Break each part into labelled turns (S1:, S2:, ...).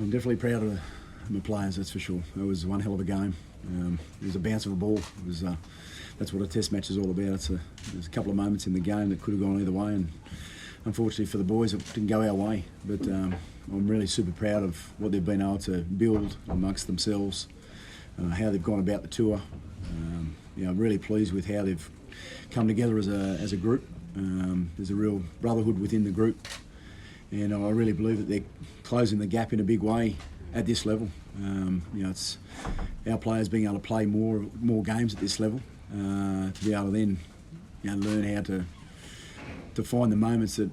S1: I'm definitely proud of my players, that's for sure. It was one hell of a game. It was a bounce of a ball. It was, that's what a test match is all about. There's a couple of moments in the game that could have gone either way, and unfortunately for the boys it didn't go our way. But I'm really super proud of what they've been able to build amongst themselves, how they've gone about the tour. I'm really pleased with how they've come together as a group. There's a real brotherhood within the group, and I really believe that they're closing the gap in a big way at this level. It's our players being able to play more games at this level, to be able to then learn how to find the moments that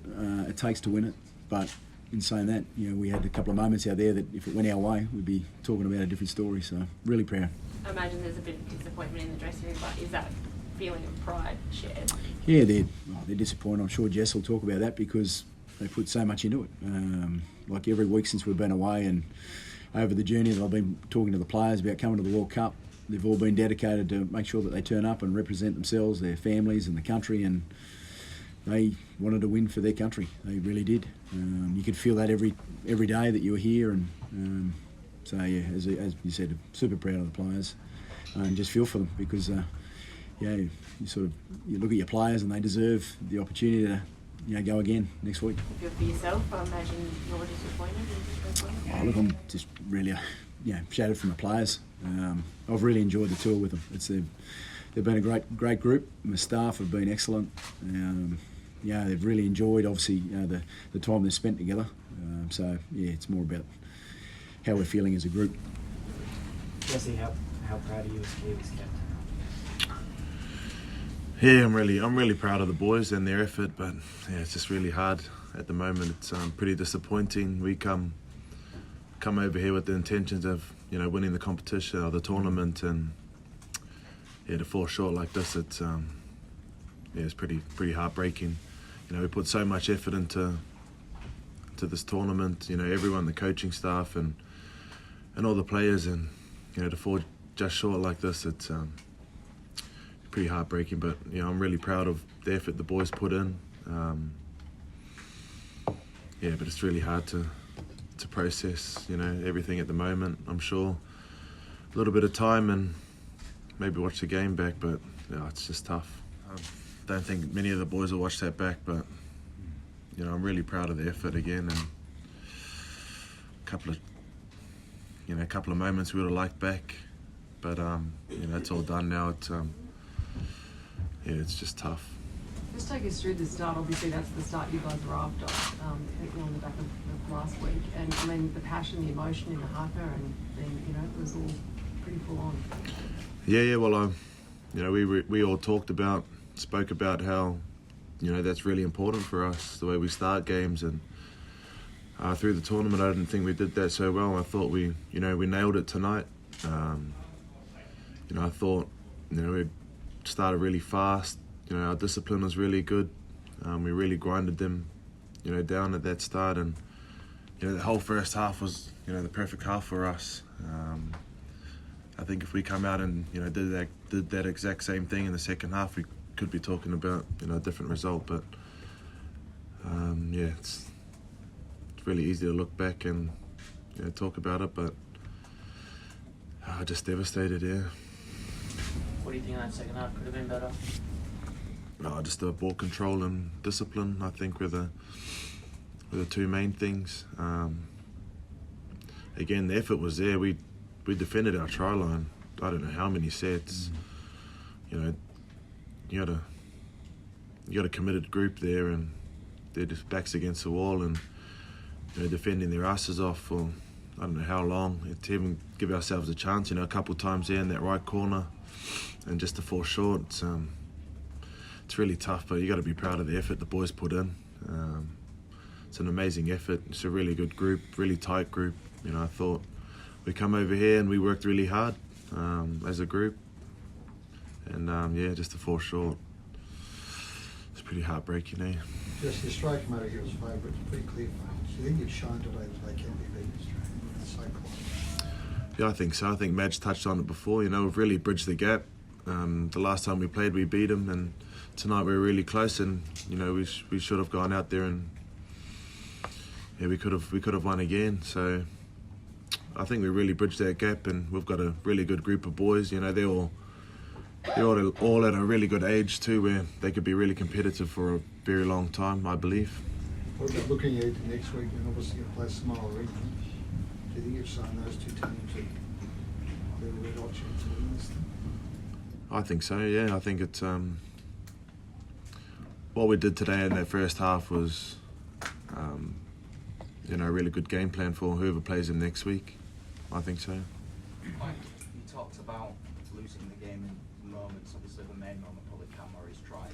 S1: it takes to win it. But in saying that, we had a couple of moments out there that if it went our way, we'd be talking about a different story. So really proud.
S2: I imagine there's a bit of disappointment in the dressing room, but is that feeling of pride shared? Yeah,
S1: they're disappointed. I'm sure Jess will talk about that because they put so much into it. Like every week since we've been away and over the journey that I've been talking to the players about coming to the World Cup, they've all been dedicated to make sure that they turn up and represent themselves, their families and the country, and they wanted to win for their country. They really did. You could feel that every day that you were here, and so yeah, as you said, super proud of the players, and just feel for them because you look at your players and they deserve the opportunity to go again next week.
S2: Good for yourself. I imagine you're disappointed.
S1: Look, I'm just really shattered from the players. I've really enjoyed the tour with them. They've been a great group. My staff have been excellent. They've really enjoyed obviously the time they've spent together. It's more about how we're feeling as a group.
S3: Jesse, how proud are you as Kiwis captain?
S4: Yeah, I'm really proud of the boys and their effort, but it's just really hard at the moment. It's pretty disappointing. We come over here with the intentions of winning the competition or the tournament, and to fall short like this, it's pretty heartbreaking. We put so much effort into this tournament. Everyone, the coaching staff and all the players, and to fall just short like this, it's pretty heartbreaking. But I'm really proud of the effort the boys put in. But it's really hard to process everything at the moment. I'm sure a little bit of time and maybe watch the game back, but it's just tough. I don't think many of the boys will watch that back, but I'm really proud of the effort again, and a couple of moments we would have liked back, but it's all done now. It's just tough.
S5: Just take us through the start. Obviously, that's the start you guys were after, on the back of last week. And I mean, the passion, the emotion in the haka, and then it was all pretty full on.
S4: Yeah. Well, we all spoke about how that's really important for us, the way we start games, and through the tournament, I didn't think we did that so well. I thought we nailed it tonight. I thought we started really fast. Our discipline was really good. We really grinded them, down at that start, and the whole first half was, the perfect half for us. I think if we come out and did that exact same thing in the second half, we could be talking about a different result. But it's really easy to look back and talk about it, but just devastated.
S3: What do you think of that second half could have been better?
S4: Just the ball control and discipline, I think, were the two main things. Again, the effort was there. We defended our try line. I don't know how many sets. You got a committed group there, and they're just backs against the wall and defending their asses off for I don't know how long. To even give ourselves a chance, a couple of times there in that right corner, and just to fall short. It's really tough, but you got to be proud of the effort the boys put in. It's an amazing effort. It's a really good group, really tight group. I thought we come over here and we worked really hard as a group, and just to fall short, it's pretty heartbreaking.
S6: Just the strike matter here was fine, but it's pretty clear. Do you think you've shown today that they can be beaten straight? It's so close.
S4: Yeah, I think so. I think Madge touched on it before. We've really bridged the gap. The last time we played, we beat them, and tonight we were really close. And we should have gone out there and we could have won again. So I think we really bridged that gap, and we've got a really good group of boys. You know, they're all at a really good age too, where they could be really competitive for a very long time, I believe.
S6: What about looking ahead to next week, and obviously you play Samoa Region? Do you think you've shown those two teams a little bit of chance to win this thing?
S4: I think so, yeah. I think it's what we did today in that first half was you know, a really good game plan for whoever plays them next week. I think so.
S7: Mike, you talked about losing the game in moments. Obviously, the main moment probably Cam Murray's try.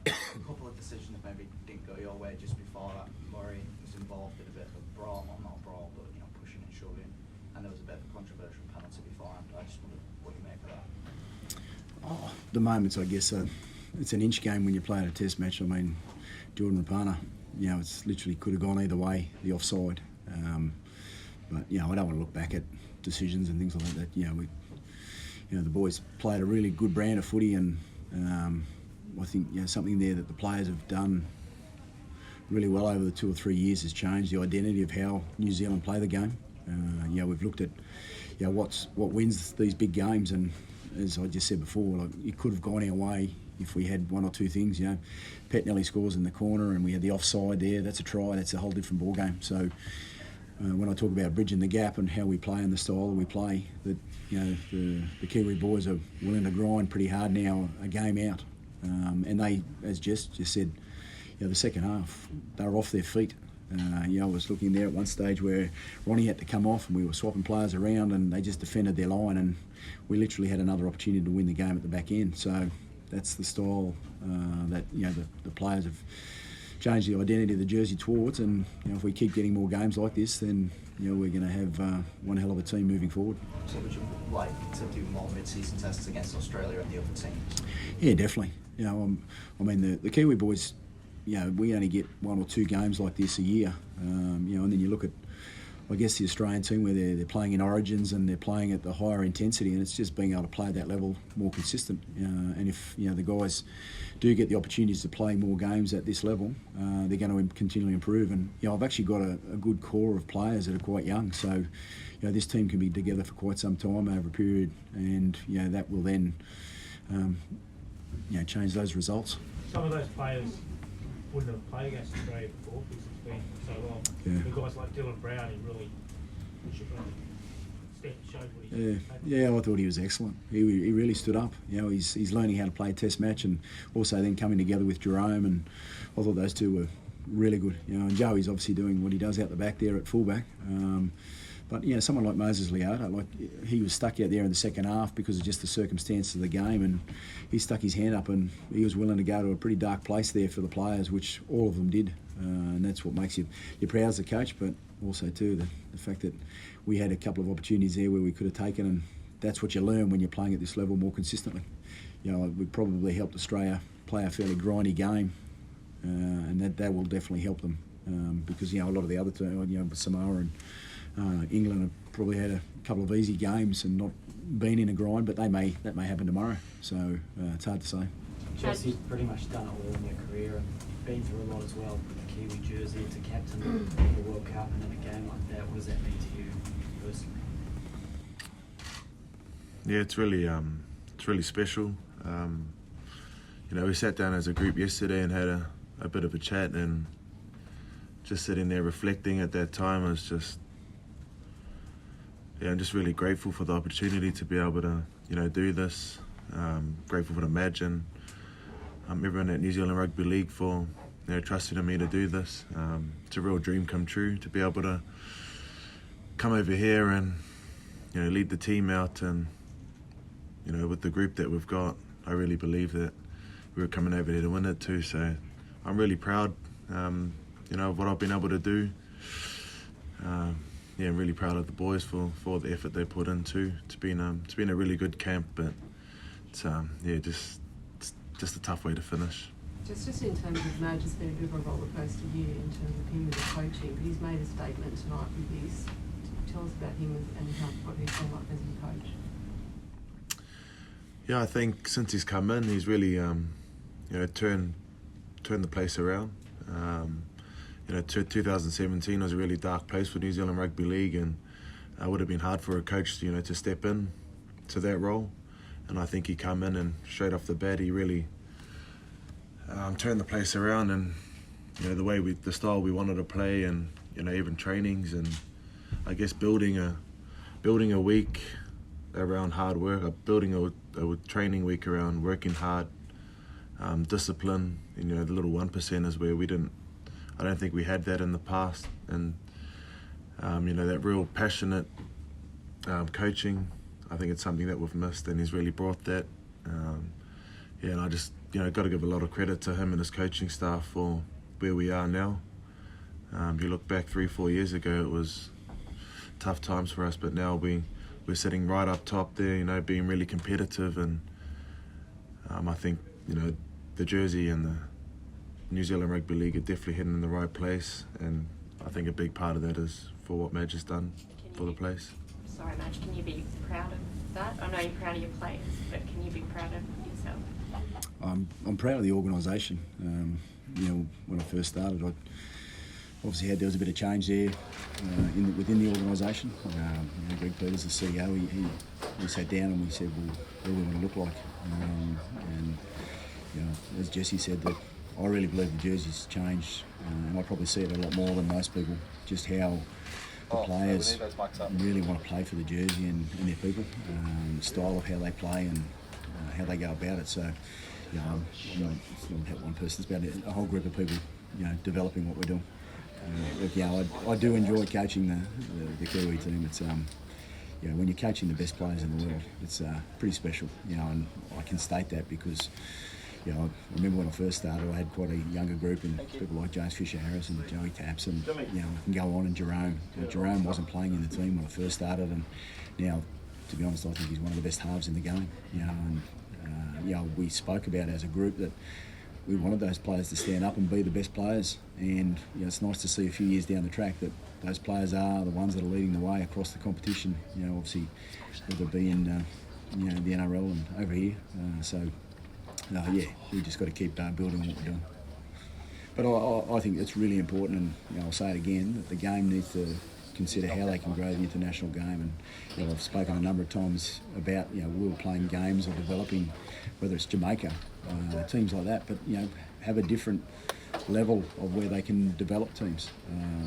S7: A couple of decisions maybe didn't go your way just before that. Murray was involved in a bit of a brawl, well, not a brawl, but you know, pushing and shoving. And there was a bit of a controversial penalty beforehand. I just wondered what you make of that.
S1: Oh, the moments, I guess, it's an inch game when you play at a test match. I mean, Jordan Rapana, you know, it's literally could have gone either way, the offside. But, you know, I don't want to look back at decisions and things like that. You know, the boys played a really good brand of footy, and I think, you know, something there that the players have done really well over the 2 or 3 years has changed the identity of how New Zealand play the game. You know, we've looked at, you know, what wins these big games, and as I just said before, like, it could have gone our way if we had one or two things. You know, Petnelli scores in the corner, and we had the offside there. That's a try. That's a whole different ball game. So when I talk about bridging the gap and how we play and the style that we play, that, you know, the Kiwi boys are willing to grind pretty hard now, a game out, and they, as Jess just said, you know, the second half they were off their feet. You know, I was looking there at one stage where Ronnie had to come off, and we were swapping players around, and they just defended their line, and we literally had another opportunity to win the game at the back end. So that's the style that, you know, the players have changed the identity of the jersey towards, and, you know, if we keep getting more games like this, then, you know, we're going to have one hell of a team moving forward.
S7: So would you like to do more mid-season tests against Australia and the other teams?
S1: Yeah, definitely. You know, I mean, the Kiwi boys, you know, we only get 1 or 2 games like this a year. You know, and then you look at, I guess, the Australian team where they're playing in Origins and they're playing at the higher intensity, and it's just being able to play at that level more consistent. And if, you know, the guys do get the opportunities to play more games at this level, they're going to continually improve. And, you know, I've actually got a good core of players that are quite young, so, you know, this team can be together for quite some time over a period, and, you know, that will then, you know, change those results.
S8: Some of those players wouldn't have played against Australia before because it's been so long.
S1: Yeah.
S8: The guys like Dylan Brown, he really showed what he
S1: Yeah, I thought he was excellent. He really stood up. You know, he's learning how to play a test match, and also then coming together with Jerome, and I thought those two were really good. You know, and Joey's obviously doing what he does out the back there at fullback. But, you know, someone like Moses Leota, like, he was stuck out there in the second half because of just the circumstances of the game, and he stuck his hand up and he was willing to go to a pretty dark place there for the players, which all of them did. And that's what makes you proud as a coach, but also too the fact that we had a couple of opportunities there where we could have taken, and that's what you learn when you're playing at this level more consistently. You know, we probably helped Australia play a fairly grindy game, and that will definitely help them, because, you know, a lot of the other teams, you know, Samoa and England have probably had a couple of easy games and not been in a grind, but that may happen tomorrow. So it's hard to say.
S3: Jess, you've pretty much done it all in your career, and you've been through a lot as well. With the Kiwi jersey, to captain the World Cup, and in a game like that, what does that mean to you personally?
S4: Yeah, it's really special. You know, we sat down as a group yesterday and had a bit of a chat, and just sitting there reflecting at that time was just, yeah, I'm just really grateful for the opportunity to be able to, you know, do this. Grateful for the Madge and everyone at New Zealand Rugby League for, you know, trusting in me to do this. It's a real dream come true to be able to come over here and, you know, lead the team out, and, you know, with the group that we've got, I really believe that we were coming over here to win it too. So I'm really proud, you know, of what I've been able to do. Yeah, I'm really proud of the boys for the effort they put in too. It's been a really good camp, but it's yeah, just a tough way to finish.
S5: Just in terms of Madge, it's been a bit of a roller coaster year in terms of him with the coaching, but he's made a statement tonight with this. Tell us about him and what he's done like as a coach.
S4: Yeah, I think since he's come in, he's really you know, turned the place around. You know, 2017 was a really dark place for New Zealand Rugby League, and it would have been hard for a coach, you know, to step in to that role. And I think he come in and straight off the bat, he really turned the place around, and you know the style we wanted to play, and you know even trainings, and I guess building a week around hard work, building a training week around working hard, discipline. You know, the little 1%ers where I don't think we had that in the past, and you know, that real passionate coaching. I think it's something that we've missed, and he's really brought that. Yeah, and I just, you know, got to give a lot of credit to him and his coaching staff for where we are now. You look back 3-4 years ago, it was tough times for us, but now we're sitting right up top there, you know, being really competitive, and I think, you know, the jersey and the New Zealand Rugby League are definitely heading in the right place, and I think a big part of that is for what Madge has done for the place.
S2: Sorry, Madge, can you be proud of that? I know you're proud of your players, but can you be proud of yourself?
S1: I'm proud of the organisation. You know, when I first started, I obviously there was a bit of change there within the organisation. You know, Greg Peters, the CEO, he sat down and we said, well, what do we want to look like? And you know, as Jesse said, that I really believe the jersey's changed, and I probably see it a lot more than most people. Just how the players really want to play for the jersey and their people, the style of how they play and how they go about it. So, you know, it's not about one person; it's about a whole group of people, you know, developing what we're doing. Look, you know, I do enjoy coaching the Kiwi team. It's you know, when you're coaching the best players in the world, it's pretty special. You know, and I can state that because, you know, I remember when I first started, I had quite a younger group, and people like James Fisher-Harris and Joey Taps, and you know, I can go on, and Jerome. You know, Jerome wasn't playing in the team when I first started, and now, to be honest, I think he's one of the best halves in the game. You know, and you know, we spoke about as a group that we wanted those players to stand up and be the best players, and you know, it's nice to see a few years down the track that those players are the ones that are leading the way across the competition. You know, obviously, whether it be in you know, the NRL and over here. Yeah, we just got to keep building what we're doing. But I think it's really important, and you know, I'll say it again, that the game needs to consider how they can grow the international game. And you know, I've spoken a number of times about, you know, we were playing games or developing, whether it's Jamaica, teams like that, but you know, have a different level of where they can develop teams.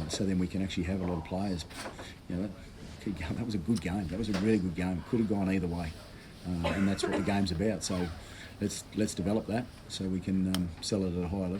S1: So then we can actually have a lot of players. You know, that was a good game. That was a really good game. It could have gone either way, and that's what the game's about. So let's develop that so we can sell it at a higher level.